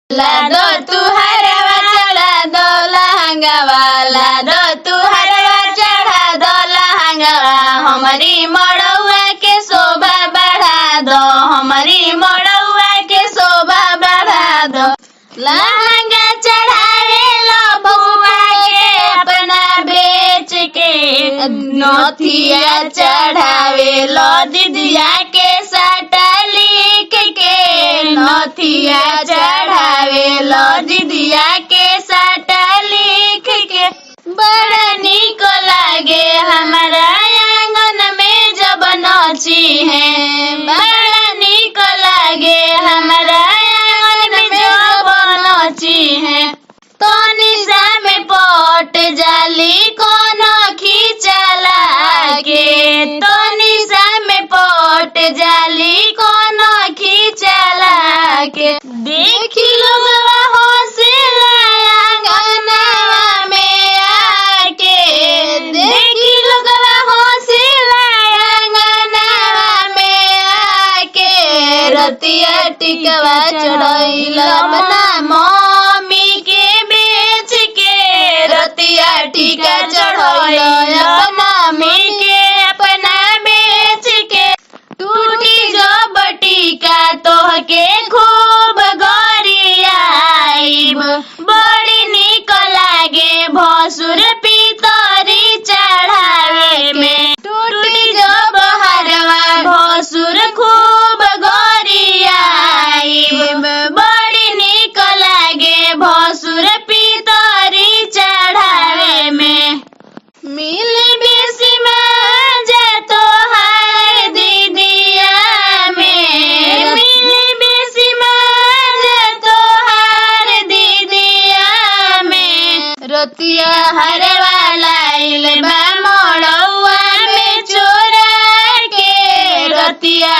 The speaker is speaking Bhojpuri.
ला दो तू हरवा चढ़ा दो लहंगावा, ला दो तू हरवा चढ़ा दो लहंगावा। हमारी मड़ौआ के शोभा बढ़ा दो, हमारी मड़ौआ के शोभा बढ़ा दो। लहंगा चढ़ावे लो बउआ के अपना बेच के, नोथिया चढ़ावे लो दीदिया के साटा लिख के, नोथिया चढ़ावे लो दीदिया के साटा लिख के। बड़ा निक लागे हमारा आंगन में जब नाची है, बड़ा निक लागे हमारा आंगन में जब नाची है। तो निशा में पोट जाली कोनो खींचला के, तो निशा में पोट जाली कोनो खींचला के। देखी लोगवा हौसला आंगनवा में आके, देखी लोगवा हौसला आंगनवा में आके। रतिया टिकवा चढ़ैल अपना मम्मी के बेच के, रतिया टिका चढ़ैल अपना मम्मी के अपना बेच के। टूटी जो बटिका तोहके खूब गरियाइब, बड़ी निक लागे भसुर पितरी चढ़ावे में। टूटी जो बहरवा भसुर खूब गरियाइब, बड़ी निक लागे भसुर पितरी चढ़ावे में। मिली बेसी मजा तोहार दीदिया में, मिली बेसी मजा तोहार दीदिया में। रतिया हरवा लाइल बा मड़ौआ में चोरा के, रतिया